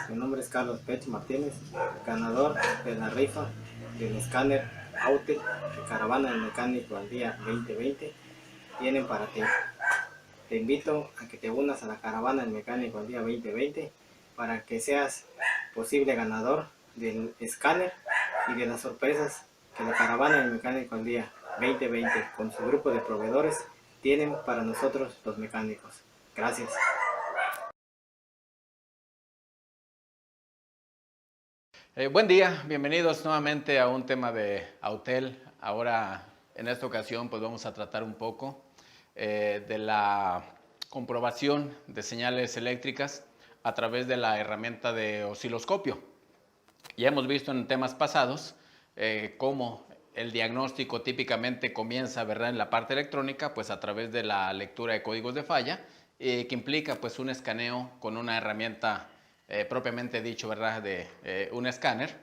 Mi nombre es Carlos Pech Martínez, ganador de la rifa del escáner Aute de Caravana del Mecánico al día 2020. Vienen para ti. Te invito a que te unas a la Caravana del Mecánico al día 2020 para que seas posible ganador del escáner y de las sorpresas que la Caravana del Mecánico al día 2020 con su grupo de proveedores tienen para nosotros los mecánicos. Gracias. Buen día, bienvenidos nuevamente a un tema de Autel. Ahora, en esta ocasión, pues vamos a tratar un poco de la comprobación de señales eléctricas a través de la herramienta de osciloscopio. Ya hemos visto en temas pasados cómo el diagnóstico típicamente comienza, ¿verdad?, en la parte electrónica, pues a través de la lectura de códigos de falla, que implica pues un escaneo con una herramienta propiamente dicho, ¿verdad?, de un escáner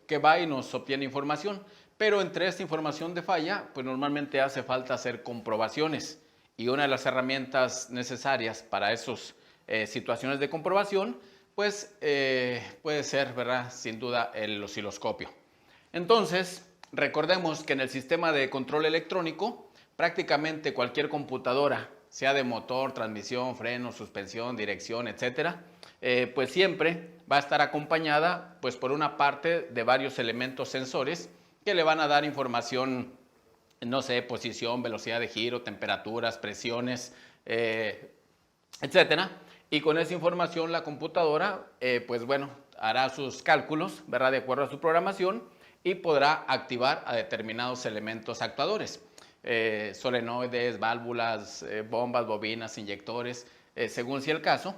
que va y nos obtiene información. Pero entre esta información de falla, pues normalmente hace falta hacer comprobaciones. Y una de las herramientas necesarias para esas situaciones de comprobación, pues puede ser, ¿verdad?, sin duda el osciloscopio. Entonces, recordemos que en el sistema de control electrónico, prácticamente cualquier computadora, sea de motor, transmisión, freno, suspensión, dirección, etcétera, pues siempre va a estar acompañada, pues por una parte de varios elementos sensores que le van a dar información, no sé, posición, velocidad de giro, temperaturas, presiones, etcétera. Y con esa información la computadora, pues bueno, hará sus cálculos, ¿verdad?, de acuerdo a su programación y podrá activar a determinados elementos actuadores. Solenoides, válvulas, bombas, bobinas, inyectores, según sea el caso,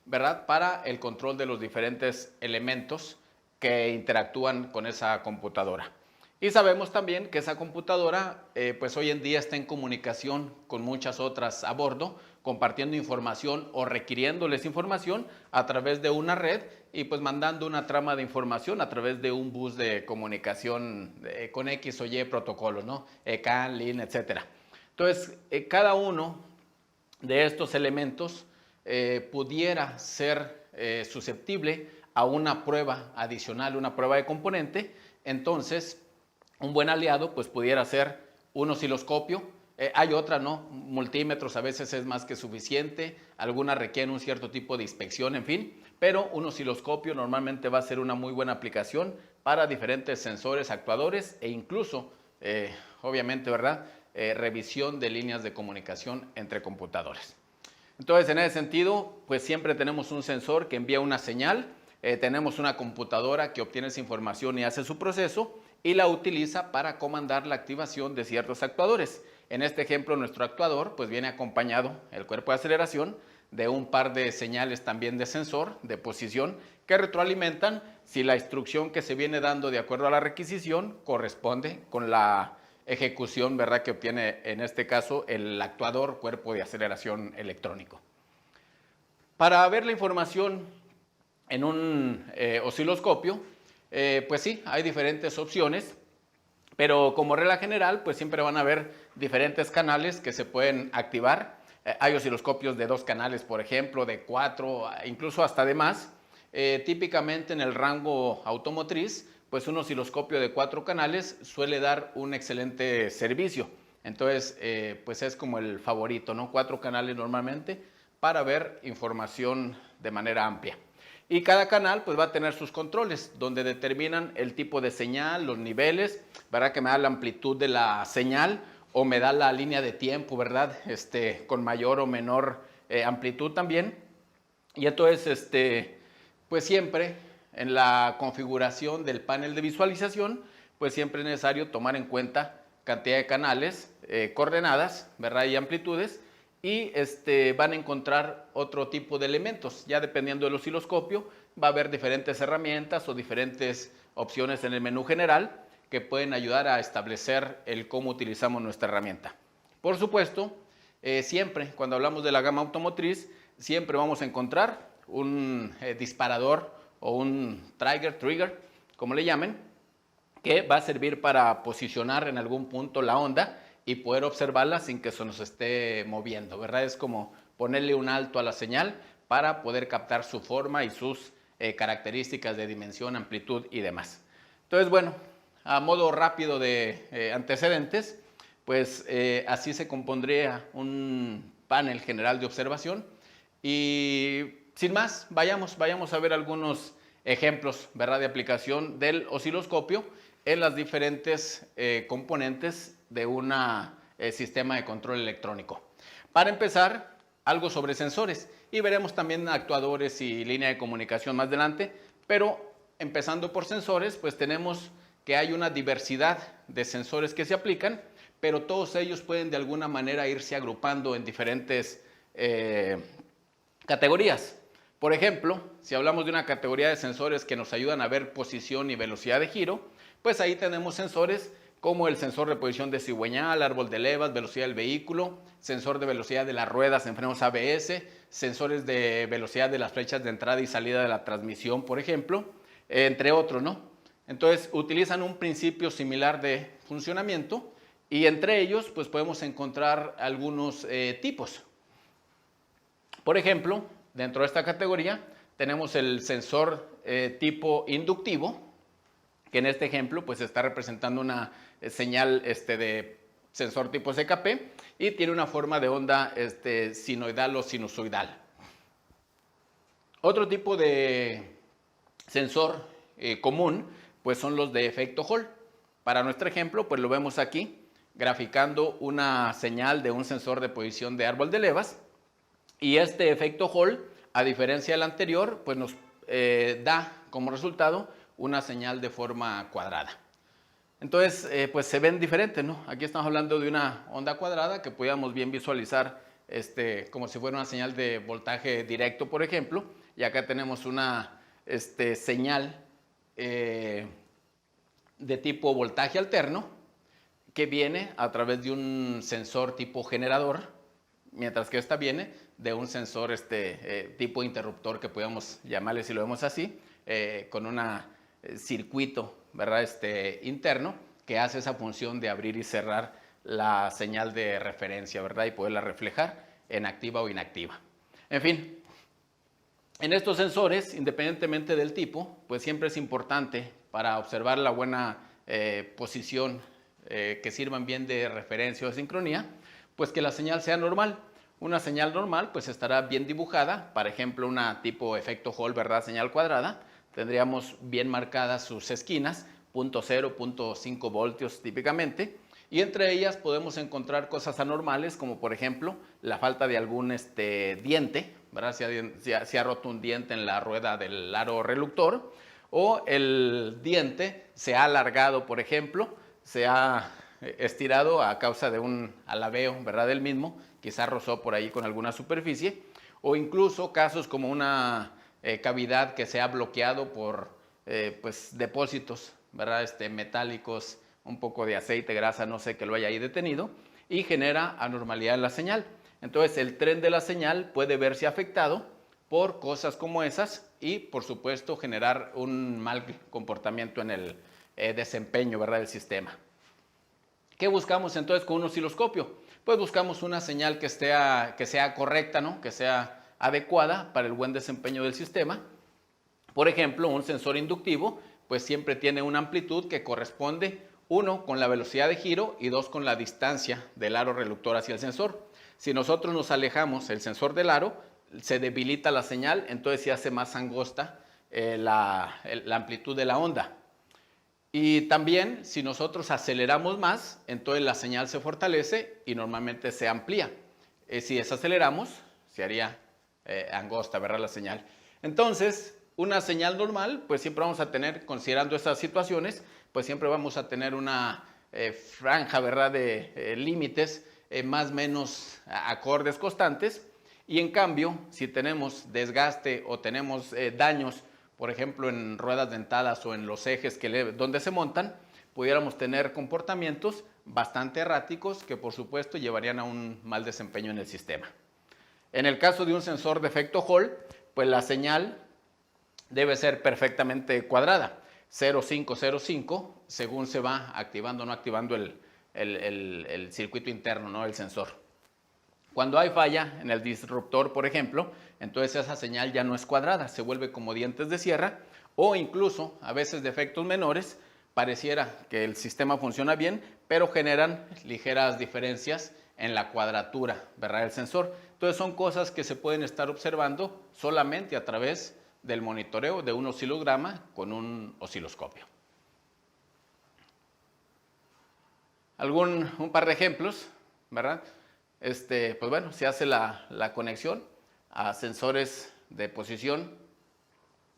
¿verdad?, para el control de los diferentes elementos que interactúan con esa computadora. Y sabemos también que esa computadora pues hoy en día está en comunicación con muchas otras a bordo, compartiendo información o requiriéndoles información a través de una red y pues mandando una trama de información a través de un bus de comunicación con X o Y protocolos, ¿no? CAN, LIN, etcétera. Entonces, cada uno de estos elementos pudiera ser susceptible a una prueba adicional, una prueba de componente. Entonces, un buen aliado pues pudiera ser un osciloscopio. Hay otra, ¿no? Multímetros a veces es más que suficiente, algunas requieren un cierto tipo de inspección, en fin, pero un osciloscopio normalmente va a ser una muy buena aplicación para diferentes sensores, actuadores e incluso, obviamente, ¿verdad?, revisión de líneas de comunicación entre computadores. Entonces, en ese sentido, pues siempre tenemos un sensor que envía una señal, tenemos una computadora que obtiene esa información y hace su proceso y la utiliza para comandar la activación de ciertos actuadores. En este ejemplo, nuestro actuador pues viene acompañado, el cuerpo de aceleración, de un par de señales también de sensor, de posición, que retroalimentan si la instrucción que se viene dando de acuerdo a la requisición corresponde con la ejecución, ¿verdad?, que obtiene en este caso el actuador cuerpo de aceleración electrónico. Para ver la información en un osciloscopio, pues sí, hay diferentes opciones, pero como regla general, pues siempre van a haber diferentes canales que se pueden activar. Hay osciloscopios de 2 canales, por ejemplo, de 4, incluso hasta de más. Típicamente en el rango automotriz, pues un osciloscopio de 4 canales suele dar un excelente servicio. Entonces, pues es como el favorito, ¿no? 4 canales normalmente para ver información de manera amplia. Y cada canal pues va a tener sus controles, donde determinan el tipo de señal, los niveles, ¿verdad?, que me da la amplitud de la señal o me da la línea de tiempo, ¿verdad?, con mayor o menor amplitud también. Y entonces, pues siempre en la configuración del panel de visualización, pues siempre es necesario tomar en cuenta cantidad de canales, coordenadas, ¿verdad?, y amplitudes, y van a encontrar otro tipo de elementos. Ya dependiendo del osciloscopio, va a haber diferentes herramientas o diferentes opciones en el menú general que pueden ayudar a establecer el cómo utilizamos nuestra herramienta. Por supuesto, siempre cuando hablamos de la gama automotriz, siempre vamos a encontrar un disparador o un trigger, como le llamen, que va a servir para posicionar en algún punto la onda y poder observarla sin que se nos esté moviendo, ¿verdad? Es como ponerle un alto a la señal para poder captar su forma y sus características de dimensión, amplitud y demás. Entonces, bueno, a modo rápido de antecedentes, pues así se compondría un panel general de observación y sin más, vayamos a ver algunos ejemplos, ¿verdad?, de aplicación del osciloscopio en las diferentes componentes de un sistema de control electrónico. Para empezar, algo sobre sensores y veremos también actuadores y línea de comunicación más adelante, pero empezando por sensores, pues tenemos que hay una diversidad de sensores que se aplican, pero todos ellos pueden de alguna manera irse agrupando en diferentes categorías. Por ejemplo, si hablamos de una categoría de sensores que nos ayudan a ver posición y velocidad de giro, pues ahí tenemos sensores como el sensor de posición de cigüeñal, árbol de levas, velocidad del vehículo, sensor de velocidad de las ruedas en frenos ABS, sensores de velocidad de las flechas de entrada y salida de la transmisión, por ejemplo, entre otros, ¿no? Entonces, utilizan un principio similar de funcionamiento y entre ellos, pues podemos encontrar algunos tipos. Por ejemplo, dentro de esta categoría tenemos el sensor tipo inductivo, que en este ejemplo pues está representando una señal de sensor tipo SKP y tiene una forma de onda sinoidal o sinusoidal. Otro tipo de sensor común pues son los de efecto Hall. Para nuestro ejemplo pues lo vemos aquí graficando una señal de un sensor de posición de árbol de levas y este efecto Hall, a diferencia del anterior, pues nos da como resultado una señal de forma cuadrada. Entonces, pues se ven diferentes, ¿no? Aquí estamos hablando de una onda cuadrada que podíamos bien visualizar como si fuera una señal de voltaje directo, por ejemplo, y acá tenemos una señal de tipo voltaje alterno que viene a través de un sensor tipo generador, mientras que esta viene de un sensor tipo interruptor que podemos llamarle, si lo vemos así, con un circuito, ¿verdad?, interno que hace esa función de abrir y cerrar la señal de referencia, ¿verdad?, y poderla reflejar en activa o inactiva. En fin, en estos sensores, independientemente del tipo, pues siempre es importante para observar la buena posición, que sirvan bien de referencia o de sincronía, pues que la señal sea normal. Una señal normal pues estará bien dibujada, por ejemplo una tipo efecto Hall, ¿verdad?, señal cuadrada, tendríamos bien marcadas sus esquinas, 0.0, 0.5 voltios típicamente, y entre ellas podemos encontrar cosas anormales como por ejemplo la falta de algún diente, ¿verdad?, si ha roto un diente en la rueda del aro reluctor, o el diente se ha alargado, por ejemplo, se ha estirado a causa de un alabeo, ¿verdad?, del mismo, quizás rozó por ahí con alguna superficie, o incluso casos como una cavidad que se ha bloqueado por pues depósitos, ¿verdad?, metálicos, un poco de aceite, grasa, no sé, que lo haya ahí detenido y genera anormalidad en la señal. Entonces el tren de la señal puede verse afectado por cosas como esas y por supuesto generar un mal comportamiento en el desempeño, ¿verdad?, del sistema. ¿Qué buscamos entonces con un osciloscopio? Pues buscamos una señal que sea correcta, ¿no?, que sea adecuada para el buen desempeño del sistema. Por ejemplo, un sensor inductivo pues siempre tiene una amplitud que corresponde, 1, con la velocidad de giro y 2, con la distancia del aro reluctor hacia el sensor. Si nosotros nos alejamos el sensor del aro, se debilita la señal, entonces se hace más angosta la amplitud de la onda. Y también, si nosotros aceleramos más, entonces la señal se fortalece y normalmente se amplía. Si desaceleramos, se haría angosta, ¿verdad?, la señal. Entonces, una señal normal, pues siempre vamos a tener, considerando estas situaciones, pues siempre vamos a tener una franja, ¿verdad?, de límites más o menos acordes constantes. Y en cambio, si tenemos desgaste o tenemos daños, por ejemplo, en ruedas dentadas o en los ejes donde se montan, pudiéramos tener comportamientos bastante erráticos que por supuesto llevarían a un mal desempeño en el sistema. En el caso de un sensor de efecto Hall, pues la señal debe ser perfectamente cuadrada, 0,5, según se va activando o no activando el circuito interno, ¿no?, el sensor. Cuando hay falla en el disruptor, por ejemplo, entonces esa señal ya no es cuadrada, se vuelve como dientes de sierra, o incluso a veces de efectos menores, pareciera que el sistema funciona bien, pero generan ligeras diferencias en la cuadratura, ¿verdad?, del sensor. Entonces son cosas que se pueden estar observando solamente a través del monitoreo de un oscilograma con un osciloscopio. Un par de ejemplos, ¿verdad? Pues bueno, se hace la conexión a sensores de posición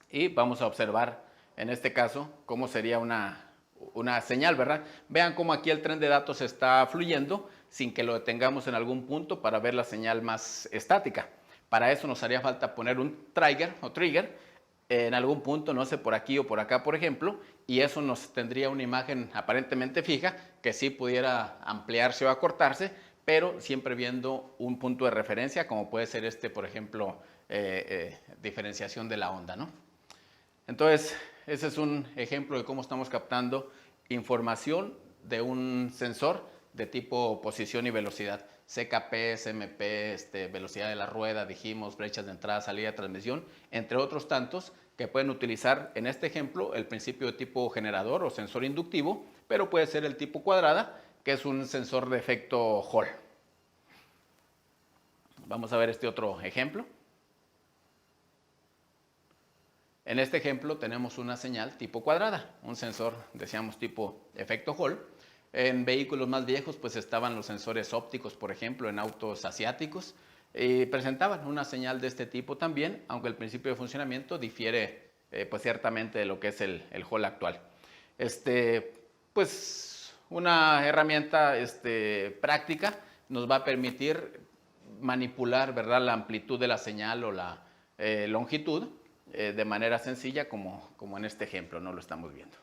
y vamos a observar en este caso cómo sería una señal, ¿verdad? Vean cómo aquí el tren de datos está fluyendo sin que lo detengamos en algún punto para ver la señal más estática. Para eso nos haría falta poner un trigger en algún punto, no sé, por aquí o por acá, por ejemplo, y eso nos tendría una imagen aparentemente fija que sí pudiera ampliarse o acortarse, pero siempre viendo un punto de referencia, como puede ser por ejemplo, diferenciación de la onda, ¿no? Entonces, ese es un ejemplo de cómo estamos captando información de un sensor de tipo posición y velocidad. CKP, SMP, velocidad de la rueda, dijimos, brechas de entrada, salida, transmisión, entre otros tantos que pueden utilizar en este ejemplo el principio de tipo generador o sensor inductivo, pero puede ser el tipo cuadrada, que es un sensor de efecto Hall. Vamos a ver este otro ejemplo. En este ejemplo tenemos una señal tipo cuadrada, un sensor, decíamos, tipo efecto Hall. En vehículos más viejos pues estaban los sensores ópticos, por ejemplo, en autos asiáticos, y presentaban una señal de este tipo también, aunque el principio de funcionamiento difiere pues ciertamente de lo que es el Hall actual. Pues una herramienta práctica nos va a permitir manipular, ¿verdad?, la amplitud de la señal o la longitud de manera sencilla, como en este ejemplo, no lo estamos viendo.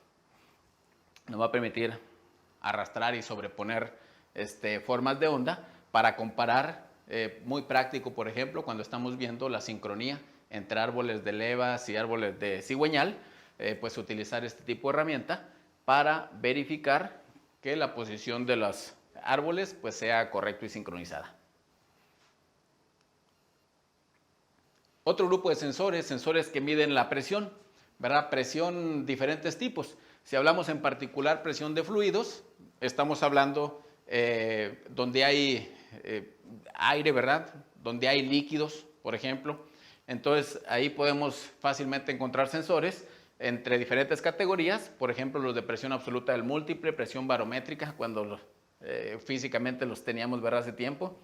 Nos va a permitir arrastrar y sobreponer formas de onda para comparar, muy práctico, por ejemplo, cuando estamos viendo la sincronía entre árboles de levas y árboles de cigüeñal, pues utilizar este tipo de herramienta para verificar que la posición de los árboles pues sea correcta y sincronizada. Otro grupo de sensores que miden la presión, ¿verdad? Presión, diferentes tipos. Si hablamos en particular presión de fluidos, estamos hablando donde hay aire, ¿verdad?, donde hay líquidos, por ejemplo. Entonces ahí podemos fácilmente encontrar sensores entre diferentes categorías, por ejemplo los de presión absoluta del múltiple, presión barométrica, cuando físicamente los teníamos, ¿verdad?, hace tiempo,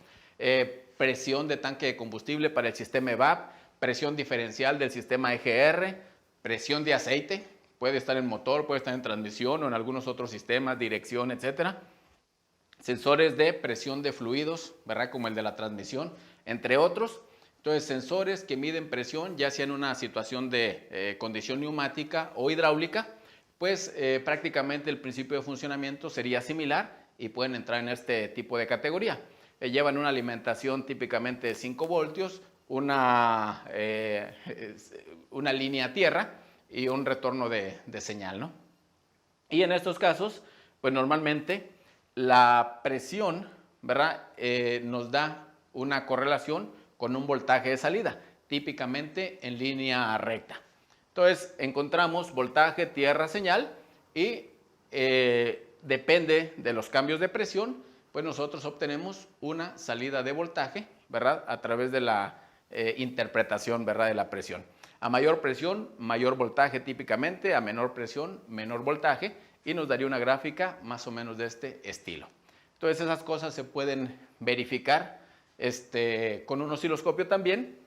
presión de tanque de combustible para el sistema EVAP, presión diferencial del sistema EGR, presión de aceite, puede estar en motor, puede estar en transmisión o en algunos otros sistemas, dirección, etcétera. Sensores de presión de fluidos, ¿verdad?, como el de la transmisión, entre otros. Entonces, sensores que miden presión, ya sea en una situación de condición neumática o hidráulica, pues prácticamente el principio de funcionamiento sería similar y pueden entrar en este tipo de categoría. Llevan una alimentación típicamente de 5 voltios, una línea a tierra y un retorno de señal, ¿no? Y en estos casos, pues normalmente la presión, ¿verdad?, nos da una correlación con un voltaje de salida, típicamente en línea recta. Entonces encontramos voltaje, tierra, señal y depende de los cambios de presión, pues nosotros obtenemos una salida de voltaje, ¿verdad?, a través de la interpretación, ¿verdad?, de la presión. A mayor presión, mayor voltaje típicamente, a menor presión, menor voltaje, y nos daría una gráfica más o menos de este estilo. Entonces esas cosas se pueden verificar con un osciloscopio también,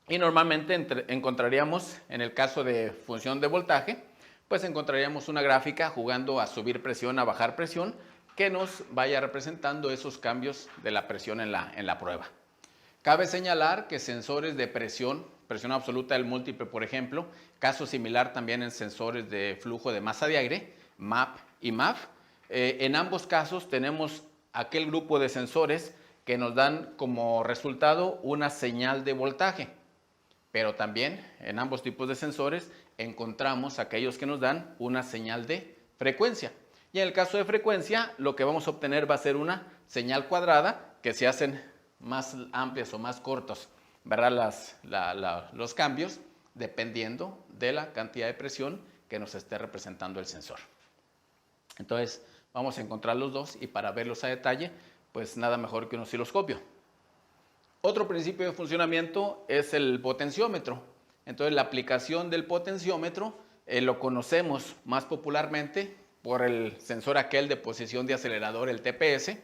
y normalmente encontraríamos, en el caso de función de voltaje, pues encontraríamos una gráfica jugando a subir presión, a bajar presión, que nos vaya representando esos cambios de la presión en la prueba. Cabe señalar que sensores de presión absoluta del múltiple, por ejemplo, caso similar también en sensores de flujo de masa de aire, MAP y MAF, en ambos casos tenemos aquel grupo de sensores que nos dan como resultado una señal de voltaje, pero también en ambos tipos de sensores encontramos aquellos que nos dan una señal de frecuencia. Y en el caso de frecuencia, lo que vamos a obtener va a ser una señal cuadrada que se hacen más amplias o más cortos, ¿verdad? Los cambios, dependiendo de la cantidad de presión que nos esté representando el sensor. Entonces, vamos a encontrar los dos y para verlos a detalle, pues nada mejor que un osciloscopio. Otro principio de funcionamiento es el potenciómetro. Entonces, la aplicación del potenciómetro lo conocemos más popularmente por el sensor aquel de posición de acelerador, el TPS,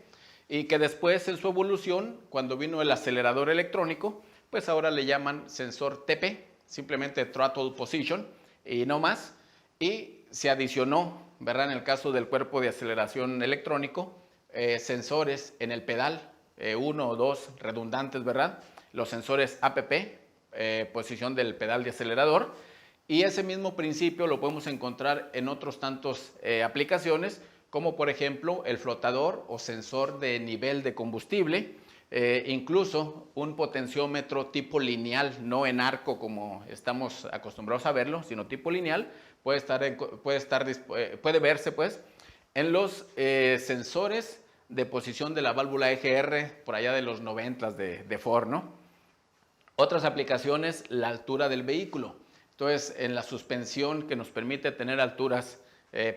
y que después en su evolución, cuando vino el acelerador electrónico, pues ahora le llaman sensor TP, simplemente Throttle Position, y no más. Y se adicionó, ¿verdad? En el caso del cuerpo de aceleración electrónico, sensores en el pedal, uno o dos redundantes, ¿verdad? Los sensores APP, posición del pedal de acelerador, y ese mismo principio lo podemos encontrar en otros tantos aplicaciones, como por ejemplo el flotador o sensor de nivel de combustible, incluso un potenciómetro tipo lineal, no en arco como estamos acostumbrados a verlo, sino tipo lineal, puede verse pues en los sensores de posición de la válvula EGR por allá de los 90 de Ford, ¿no? Otras aplicaciones, la altura del vehículo. Entonces, en la suspensión que nos permite tener alturas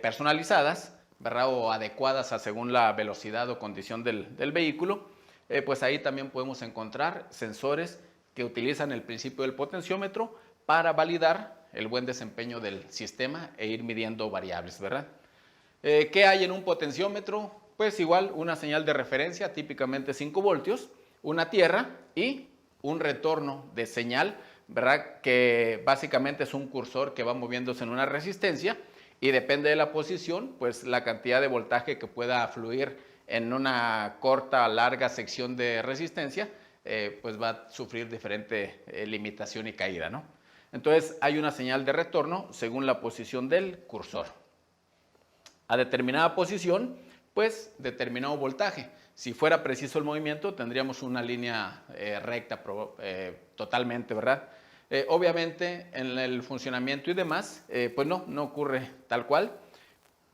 personalizadas, ¿verdad? O adecuadas a según la velocidad o condición del vehículo, pues ahí también podemos encontrar sensores que utilizan el principio del potenciómetro para validar el buen desempeño del sistema e ir midiendo variables, ¿verdad? ¿Qué hay en un potenciómetro? Pues igual una señal de referencia, típicamente 5 voltios, una tierra y un retorno de señal, ¿verdad? Que básicamente es un cursor que va moviéndose en una resistencia y depende de la posición, pues la cantidad de voltaje que pueda fluir en una corta o larga sección de resistencia, pues va a sufrir diferente limitación y caída, ¿no? Entonces hay una señal de retorno según la posición del cursor. A determinada posición, pues determinado voltaje. Si fuera preciso el movimiento, tendríamos una línea recta totalmente, ¿verdad? Obviamente, en el funcionamiento y demás, pues no ocurre tal cual.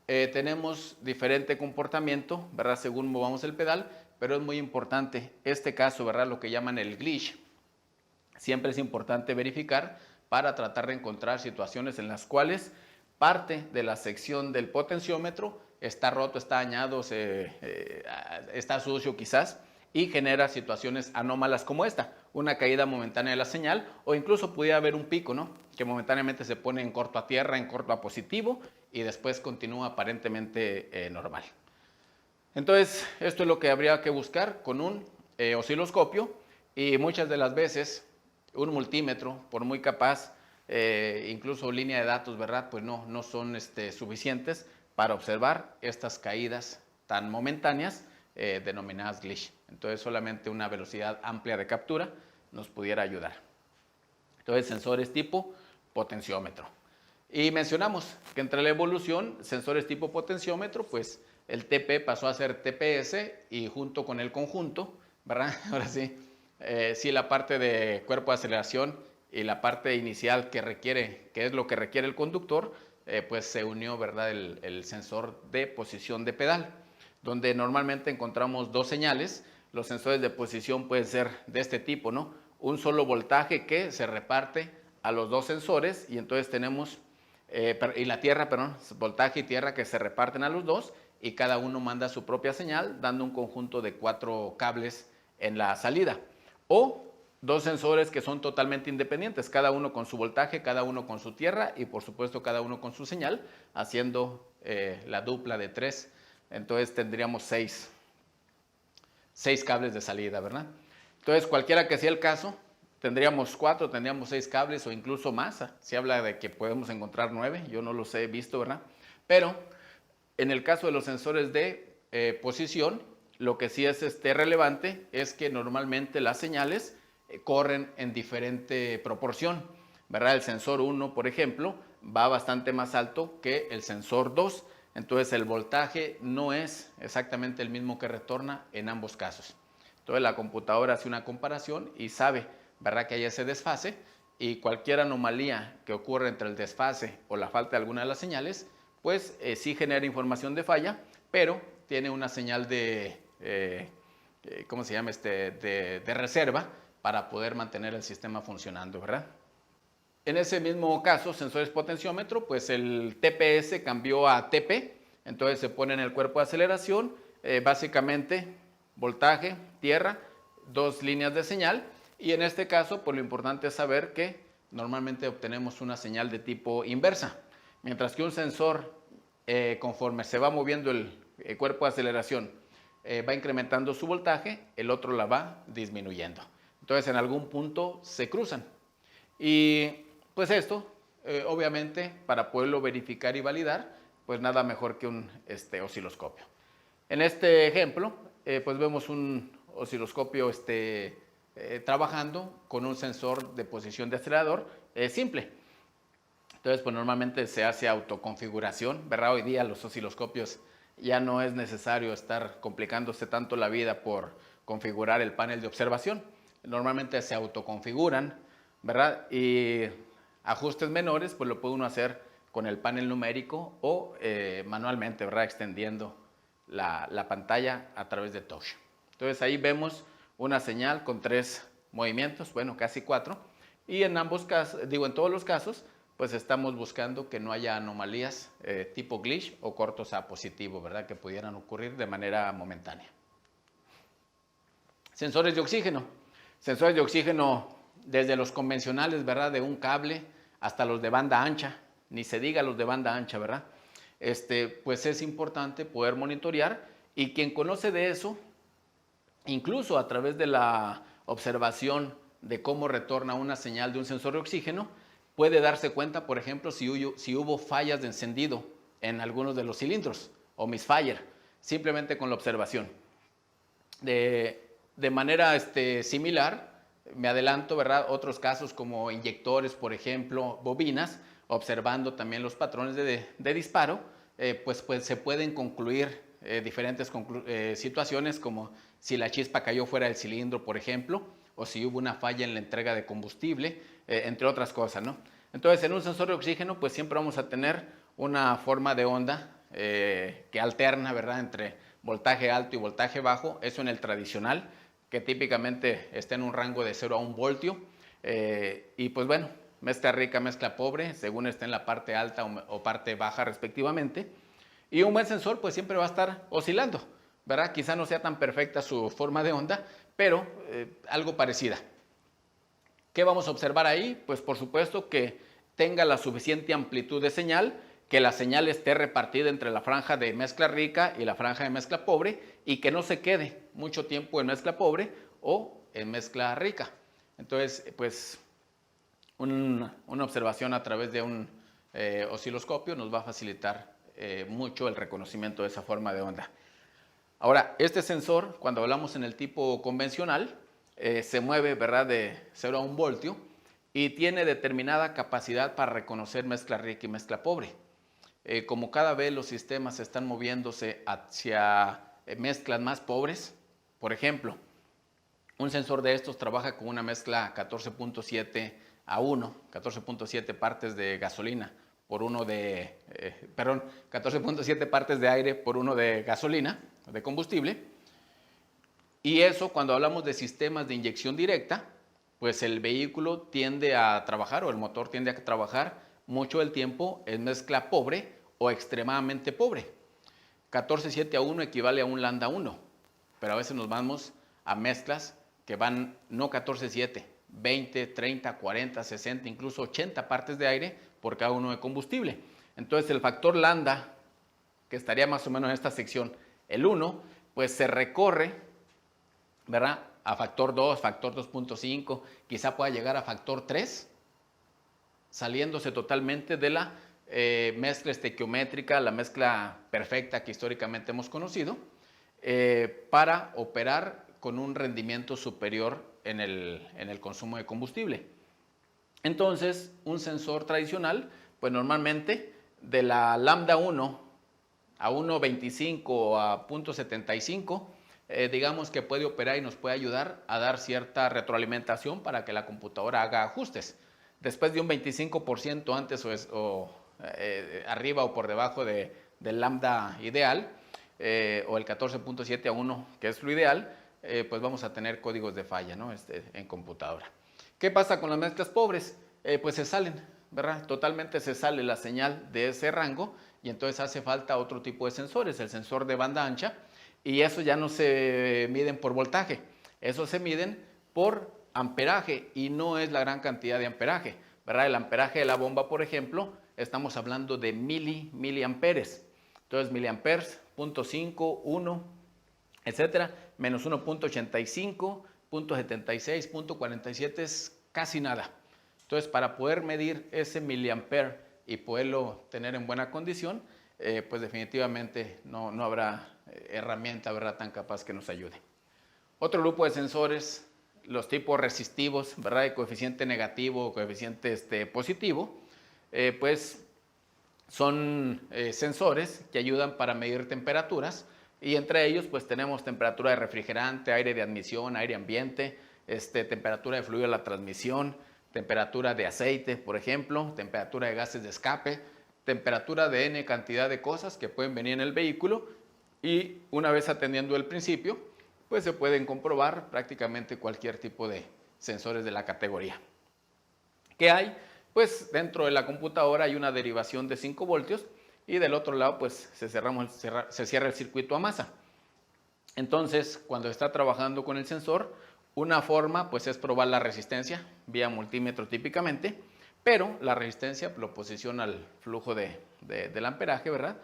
Tenemos diferente comportamiento, ¿verdad? Según movamos el pedal, pero es muy importante este caso, ¿verdad? Lo que llaman el glitch. Siempre es importante verificar para tratar de encontrar situaciones en las cuales parte de la sección del potenciómetro está roto, está dañado, está sucio quizás, y genera situaciones anómalas como esta, una caída momentánea de la señal, o incluso pudiera haber un pico, ¿no? Que momentáneamente se pone en corto a tierra, en corto a positivo, y después continúa aparentemente normal. Entonces, esto es lo que habría que buscar con un osciloscopio, y muchas de las veces un multímetro, por muy capaz, incluso línea de datos, ¿verdad? Pues no son suficientes para observar estas caídas tan momentáneas denominadas glitch. Entonces solamente una velocidad amplia de captura nos pudiera ayudar. Entonces sensores tipo potenciómetro. Y mencionamos que entre la evolución, sensores tipo potenciómetro, pues el TP pasó a ser TPS y junto con el conjunto, ¿verdad? Ahora sí, sí la parte de cuerpo de aceleración y la parte inicial que es lo que requiere el conductor, pues se unió, ¿verdad? El sensor de posición de pedal, donde normalmente encontramos dos señales. Los sensores de posición pueden ser de este tipo, ¿no? Un solo voltaje que se reparte a los dos sensores y entonces tenemos, voltaje y tierra que se reparten a los dos y cada uno manda su propia señal dando un conjunto de 4 cables en la salida. O dos sensores que son totalmente independientes, cada uno con su voltaje, cada uno con su tierra y por supuesto cada uno con su señal, haciendo la dupla de 3. Entonces tendríamos 6 cables de salida, ¿verdad? Entonces cualquiera que sea el caso, tendríamos 4, tendríamos 6 cables o incluso más. Se habla de que podemos encontrar 9, yo no los he visto, ¿verdad? Pero en el caso de los sensores de posición, lo que sí es relevante es que normalmente las señales corren en diferente proporción, ¿verdad? El sensor 1, por ejemplo, va bastante más alto que el sensor 2, entonces el voltaje no es exactamente el mismo que retorna en ambos casos. Entonces la computadora hace una comparación y sabe, ¿verdad?, que hay ese desfase y cualquier anomalía que ocurra entre el desfase o la falta de alguna de las señales, pues sí genera información de falla, pero tiene una señal de ¿cómo se llama? De reserva para poder mantener el sistema funcionando, ¿verdad? En ese mismo caso, sensores potenciómetro, pues el TPS cambió a TP, entonces se pone en el cuerpo de aceleración, básicamente voltaje, tierra, 2 líneas de señal, y en este caso, pues lo importante es saber que normalmente obtenemos una señal de tipo inversa, mientras que un sensor, conforme se va moviendo el cuerpo de aceleración, va incrementando su voltaje, el otro la va disminuyendo. Entonces en algún punto se cruzan. Y pues esto, obviamente, para poderlo verificar y validar, pues nada mejor que un osciloscopio. En este ejemplo, pues vemos un osciloscopio trabajando con un sensor de posición de acelerador simple. Entonces, pues normalmente se hace autoconfiguración, ¿verdad? Hoy día los osciloscopios ya no es necesario estar complicándose tanto la vida por configurar el panel de observación. Normalmente se autoconfiguran, ¿verdad? Y ajustes menores, pues lo puede uno hacer con el panel numérico o manualmente, ¿verdad? Extendiendo la pantalla a través de touch. Entonces ahí vemos una señal con 3 movimientos, bueno, casi 4. Y en ambos casos, en todos los casos, pues estamos buscando que no haya anomalías tipo glitch o cortos a positivo, ¿verdad? Que pudieran ocurrir de manera momentánea. Sensores de oxígeno. Sensores de oxígeno desde los convencionales, ¿verdad? De un cable hasta los de banda ancha, ni se diga los de banda ancha, ¿verdad? Pues es importante poder monitorear, y quien conoce de eso, incluso a través de la observación de cómo retorna una señal de un sensor de oxígeno, puede darse cuenta, por ejemplo, si hubo fallas de encendido en algunos de los cilindros o misfire, simplemente con la observación. De manera similar, me adelanto, ¿verdad? Otros casos como inyectores, por ejemplo, bobinas, observando también los patrones de disparo, pues se pueden concluir diferentes situaciones, como si la chispa cayó fuera del cilindro, por ejemplo, o si hubo una falla en la entrega de combustible, entre otras cosas, ¿no? Entonces, en un sensor de oxígeno, pues siempre vamos a tener una forma de onda que alterna, ¿verdad?, entre voltaje alto y voltaje bajo, eso en el tradicional, que típicamente está en un rango de 0 a 1 voltio, y pues bueno, mezcla rica, mezcla pobre, según esté en la parte alta o parte baja respectivamente. Y un buen sensor pues siempre va a estar oscilando, ¿verdad? Quizá no sea tan perfecta su forma de onda, pero algo parecida. ¿Qué vamos a observar ahí? Pues por supuesto que tenga la suficiente amplitud de señal, que la señal esté repartida entre la franja de mezcla rica y la franja de mezcla pobre, y que no se quede mucho tiempo en mezcla pobre o en mezcla rica. Entonces, pues una observación a través de un osciloscopio nos va a facilitar mucho el reconocimiento de esa forma de onda. Ahora, este sensor, cuando hablamos en el tipo convencional, se mueve, ¿verdad?, de 0 a 1 voltio y tiene determinada capacidad para reconocer mezcla rica y mezcla pobre. Como cada vez los sistemas están moviéndose hacia mezclas más pobres, por ejemplo, un sensor de estos trabaja con una mezcla 14.7 a 1, 14.7 partes de gasolina por 14.7 partes de aire por 1 de gasolina, de combustible. Y eso, cuando hablamos de sistemas de inyección directa, pues el vehículo tiende a trabajar, o el motor tiende a trabajar mucho del tiempo en mezcla pobre o extremadamente pobre. 14.7 a 1 equivale a un lambda 1, pero a veces nos vamos a mezclas que van no 14.7, 20, 30, 40, 60, incluso 80 partes de aire por cada uno de combustible. Entonces el factor lambda, que estaría más o menos en esta sección, el 1, pues se recorre, ¿verdad?, a factor 2, factor 2.5, quizá pueda llegar a factor 3, saliéndose totalmente de la mezcla estequiométrica, la mezcla perfecta que históricamente hemos conocido, para operar con un rendimiento superior en el consumo de combustible. Entonces, un sensor tradicional, pues normalmente de la lambda 1 a 1.25 o a 0.75, digamos que puede operar y nos puede ayudar a dar cierta retroalimentación para que la computadora haga ajustes. Después de un 25% antes arriba o por debajo del lambda ideal, o el 14.7 a 1, que es lo ideal, pues vamos a tener códigos de falla, ¿no? En computadora. ¿Qué pasa con las mezclas pobres? Pues se salen, ¿verdad? Totalmente se sale la señal de ese rango y entonces hace falta otro tipo de sensores, el sensor de banda ancha, y eso ya no se miden por voltaje, eso se miden por amperaje y no es la gran cantidad de amperaje, ¿verdad? El amperaje de la bomba, por ejemplo, estamos hablando de miliamperes. Entonces, miliamperes, 0.5, 1, etcétera, menos 1.85, 0.76, 0.47 es casi nada. Entonces, para poder medir ese miliampere y poderlo tener en buena condición, pues definitivamente no habrá herramienta, ¿verdad?, tan capaz que nos ayude. Otro grupo de sensores, los tipos resistivos, ¿verdad?, de coeficiente negativo o coeficiente positivo, pues son sensores que ayudan para medir temperaturas, y entre ellos pues tenemos temperatura de refrigerante, aire de admisión, aire ambiente, temperatura de fluido de la transmisión, temperatura de aceite, por ejemplo, temperatura de gases de escape, temperatura de N cantidad de cosas que pueden venir en el vehículo, y una vez atendiendo el principio, pues se pueden comprobar prácticamente cualquier tipo de sensores de la categoría. ¿Qué hay? Pues dentro de la computadora hay una derivación de 5 voltios y del otro lado pues se cierra el circuito a masa. Entonces, cuando está trabajando con el sensor, una forma pues es probar la resistencia vía multímetro típicamente, pero la resistencia lo posiciona al flujo del amperaje, ¿verdad?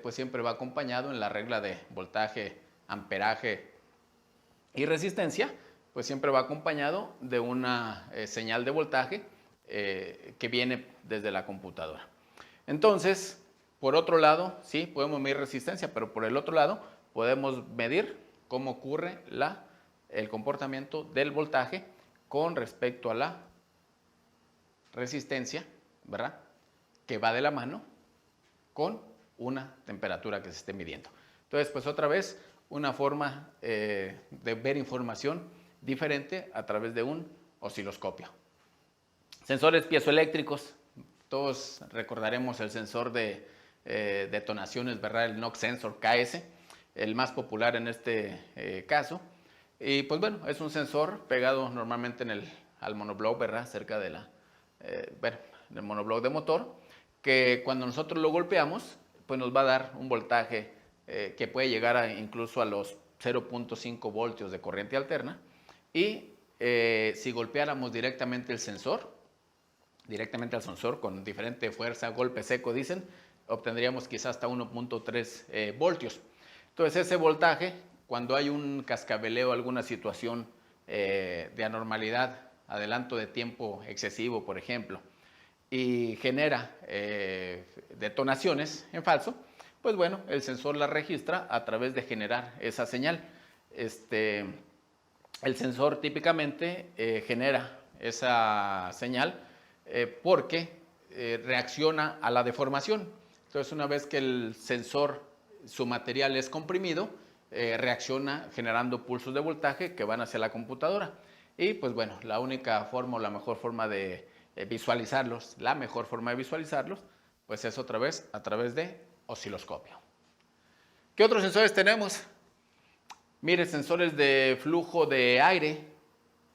Pues siempre va acompañado en la regla de voltaje, amperaje y resistencia, pues siempre va acompañado de una señal de voltaje que viene desde la computadora. Entonces, por otro lado, sí, podemos medir resistencia, pero por el otro lado podemos medir cómo ocurre el comportamiento del voltaje con respecto a la resistencia, ¿verdad?, que va de la mano con una temperatura que se esté midiendo. Entonces, pues otra vez, una forma de ver información diferente a través de un osciloscopio. Sensores piezoeléctricos, todos recordaremos el sensor de detonaciones, ¿verdad?, el Knox Sensor KS, el más popular en este caso. Y pues bueno, es un sensor pegado normalmente al monobloc, ¿verdad?, cerca de del monobloc de motor, que cuando nosotros lo golpeamos, pues nos va a dar un voltaje que puede llegar incluso a los 0.5 voltios de corriente alterna. Y si golpeáramos directamente al sensor con diferente fuerza, golpe seco dicen, obtendríamos quizás hasta 1.3 voltios. Entonces ese voltaje, cuando hay un cascabeleo, alguna situación de anormalidad, adelanto de tiempo excesivo, por ejemplo, y genera detonaciones en falso, pues bueno, el sensor la registra a través de generar esa señal. El sensor típicamente genera esa señal porque reacciona a la deformación. Entonces, una vez que el sensor, su material es comprimido, reacciona generando pulsos de voltaje que van hacia la computadora. Y pues bueno, la única forma o la mejor forma de visualizarlos, pues es otra vez a través de osciloscopio. ¿Qué otros sensores tenemos? Mire, sensores de flujo de aire,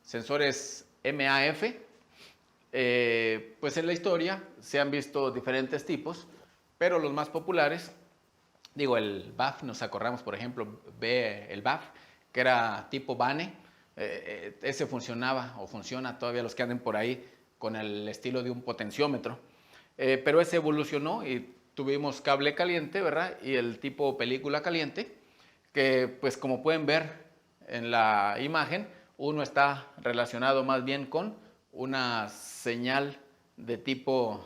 sensores MAF. Pues en la historia se han visto diferentes tipos, pero los más populares, digo, el BAF, nos acordamos, por ejemplo, el BAF, que era tipo Bane. Ese funcionaba o funciona todavía, los que anden por ahí, con el estilo de un potenciómetro. Pero ese evolucionó y tuvimos cable caliente, ¿verdad? Y el tipo película caliente, que pues como pueden ver en la imagen, uno está relacionado más bien con una señal de tipo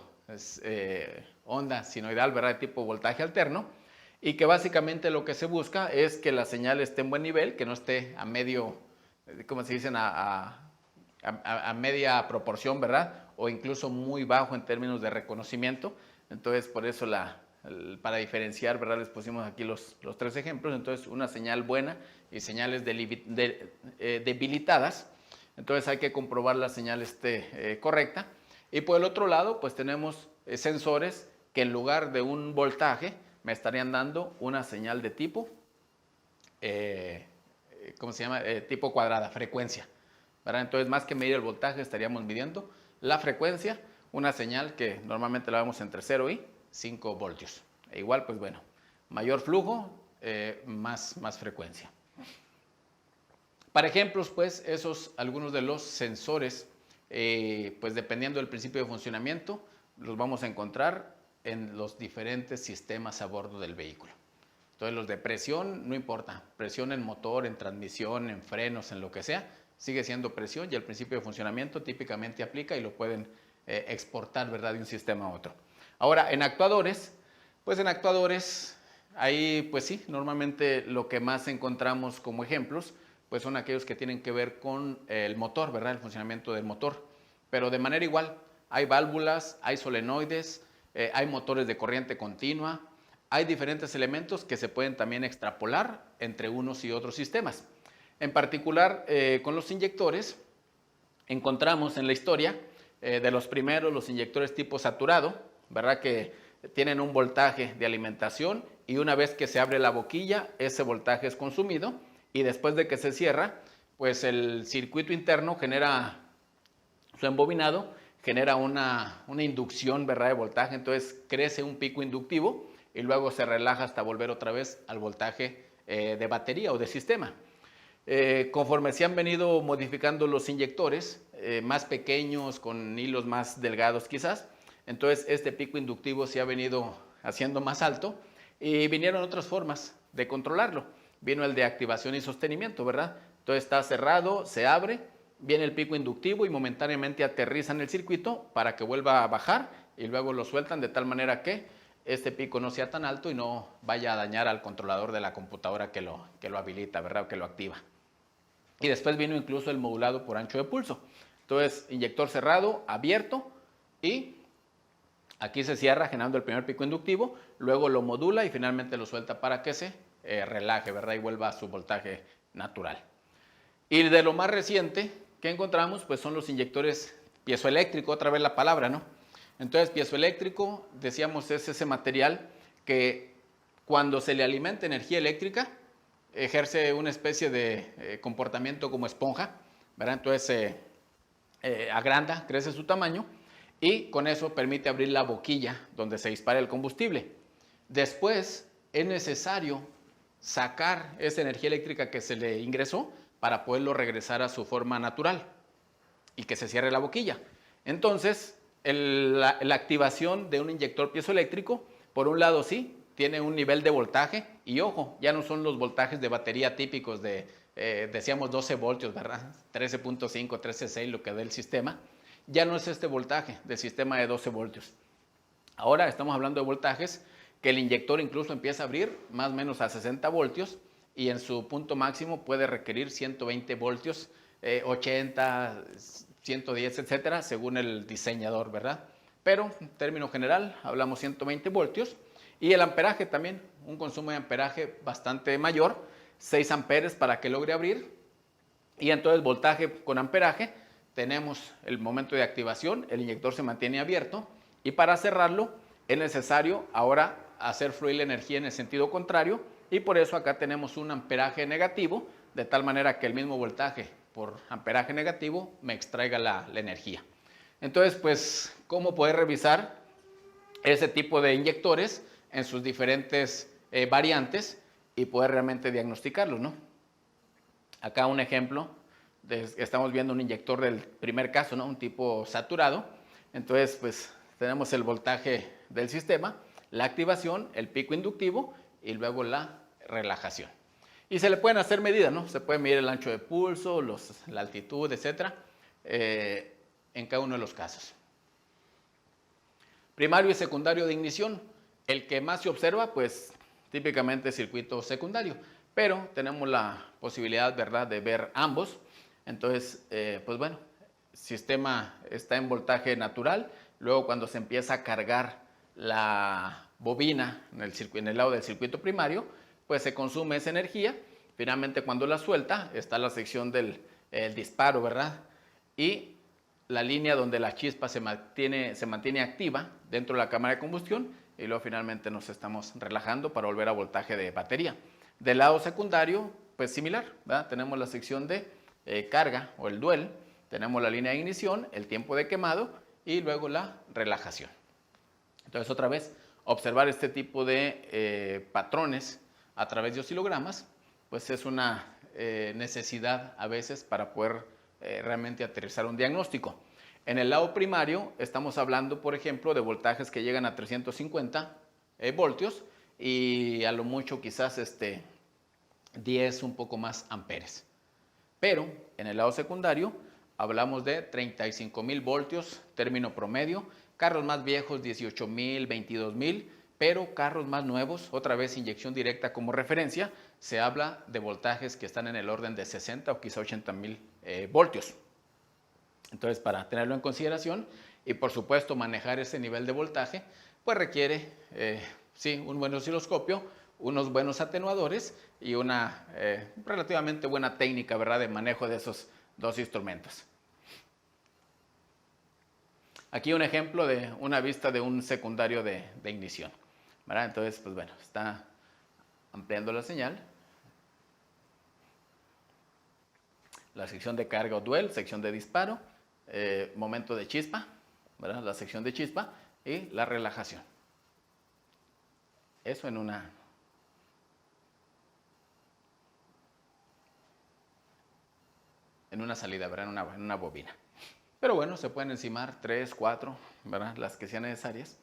onda sinoidal, ¿verdad?, de tipo voltaje alterno, y que básicamente lo que se busca es que la señal esté en buen nivel, que no esté a medio, ¿cómo se dicen?, a media proporción, ¿verdad?, o incluso muy bajo en términos de reconocimiento. Entonces, por eso para diferenciar, ¿verdad?, les pusimos aquí los 3 ejemplos. Entonces, una señal buena y señales debilitadas. Entonces, hay que comprobar la señal correcta. Y por el otro lado, pues tenemos sensores que en lugar de un voltaje me estarían dando una señal de tipo ¿cómo se llama? Tipo cuadrada, frecuencia, ¿verdad? Entonces, más que medir el voltaje, estaríamos midiendo la frecuencia, una señal que normalmente la vemos entre 0 y 5 voltios. E igual, pues bueno, mayor flujo, más frecuencia. Para ejemplos, pues, algunos de los sensores, pues dependiendo del principio de funcionamiento, los vamos a encontrar en los diferentes sistemas a bordo del vehículo. Entonces, los de presión, no importa, presión en motor, en transmisión, en frenos, en lo que sea, sigue siendo presión y el principio de funcionamiento típicamente aplica y lo pueden exportar, ¿verdad?, de un sistema a otro. Ahora, en actuadores, pues en actuadores, ahí, pues sí, normalmente lo que más encontramos como ejemplos, pues son aquellos que tienen que ver con el motor, ¿verdad?, el funcionamiento del motor. Pero de manera igual, hay válvulas, hay solenoides, hay motores de corriente continua, hay diferentes elementos que se pueden también extrapolar entre unos y otros sistemas. En particular, con los inyectores, encontramos en la historia de los primeros, los inyectores tipo saturado, ¿verdad?, que tienen un voltaje de alimentación y una vez que se abre la boquilla, ese voltaje es consumido y después de que se cierra, pues el circuito interno genera su embobinado, genera una inducción, ¿verdad?, de voltaje, entonces crece un pico inductivo y luego se relaja hasta volver otra vez al voltaje de batería o de sistema. Conforme se han venido modificando los inyectores, más pequeños, con hilos más delgados quizás, entonces este pico inductivo se ha venido haciendo más alto y vinieron otras formas de controlarlo. Vino el de activación y sostenimiento, ¿verdad? Entonces está cerrado, se abre, viene el pico inductivo y momentáneamente aterrizan el circuito para que vuelva a bajar y luego lo sueltan de tal manera que este pico no sea tan alto y no vaya a dañar al controlador de la computadora que lo habilita, ¿verdad?, o que lo activa. Y después vino incluso el modulado por ancho de pulso. Entonces, inyector cerrado, abierto y aquí se cierra generando el primer pico inductivo, luego lo modula y finalmente lo suelta para que se relaje, ¿verdad?, y vuelva a su voltaje natural. Y de lo más reciente que encontramos, pues son los inyectores piezoeléctrico, otra vez la palabra, ¿no? Entonces, piezoeléctrico, decíamos, es ese material que cuando se le alimenta energía eléctrica, ejerce una especie de comportamiento como esponja, ¿verdad? Entonces agranda, crece su tamaño y con eso permite abrir la boquilla donde se dispara el combustible. Después es necesario sacar esa energía eléctrica que se le ingresó para poderlo regresar a su forma natural y que se cierre la boquilla. Entonces, la activación de un inyector piezoeléctrico, por un lado sí, tiene un nivel de voltaje y ojo, ya no son los voltajes de batería típicos de, decíamos 12 voltios, ¿verdad? 13.5, 13.6, lo que da el sistema. Ya no es este voltaje del sistema de 12 voltios. Ahora estamos hablando de voltajes que el inyector incluso empieza a abrir más o menos a 60 voltios y en su punto máximo puede requerir 120 voltios, 80, 110, etcétera, según el diseñador, ¿verdad? Pero en término general hablamos 120 voltios y el amperaje también, un consumo de amperaje bastante mayor, 6 amperes para que logre abrir y entonces voltaje con amperaje, tenemos el momento de activación, el inyector se mantiene abierto y para cerrarlo es necesario ahora hacer fluir la energía en el sentido contrario y por eso acá tenemos un amperaje negativo, de tal manera que el mismo voltaje por amperaje negativo me extraiga la energía. Entonces, pues, ¿cómo poder revisar ese tipo de inyectores en sus diferentes variantes y poder realmente diagnosticarlos, ¿no? Acá un ejemplo, estamos viendo un inyector del primer caso, ¿no? Un tipo saturado. Entonces, pues, tenemos el voltaje del sistema, la activación, el pico inductivo y luego la relajación. Y se le pueden hacer medidas, ¿no? Se puede medir el ancho de pulso, la altitud, etcétera, en cada uno de los casos. Primario y secundario de ignición. El que más se observa, pues, típicamente es circuito secundario, pero tenemos la posibilidad, ¿verdad?, de ver ambos. Entonces, pues bueno, el sistema está en voltaje natural, luego cuando se empieza a cargar la bobina en el lado del circuito primario, pues se consume esa energía. Finalmente, cuando la suelta, está la sección del disparo, ¿verdad? Y la línea donde la chispa se mantiene activa dentro de la cámara de combustión y luego finalmente nos estamos relajando para volver a voltaje de batería. Del lado secundario, pues similar, ¿verdad? Tenemos la sección de carga o el duel, tenemos la línea de ignición, el tiempo de quemado y luego la relajación. Entonces, otra vez, observar este tipo de patrones a través de oscilogramas, pues es una necesidad a veces para poder realmente aterrizar un diagnóstico. En el lado primario estamos hablando, por ejemplo, de voltajes que llegan a 350 voltios y a lo mucho quizás 10, un poco más amperes. Pero en el lado secundario hablamos de 35,000 voltios, término promedio, carros más viejos 18,000, 22,000, pero carros más nuevos, otra vez inyección directa como referencia, se habla de voltajes que están en el orden de 60 o quizá 80,000 voltios. Entonces, para tenerlo en consideración y por supuesto manejar ese nivel de voltaje, pues requiere sí, un buen osciloscopio, unos buenos atenuadores y una relativamente buena técnica, ¿verdad?, de manejo de esos dos instrumentos. Aquí un ejemplo de una vista de un secundario de ignición, ¿verdad? Entonces, pues bueno, está ampliando la señal. La sección de carga o duel, sección de disparo, momento de chispa, ¿verdad?, la sección de chispa y la relajación. Eso en una salida, ¿verdad?, en una bobina. Pero bueno, se pueden encimar 3, 4, ¿verdad?, las que sean necesarias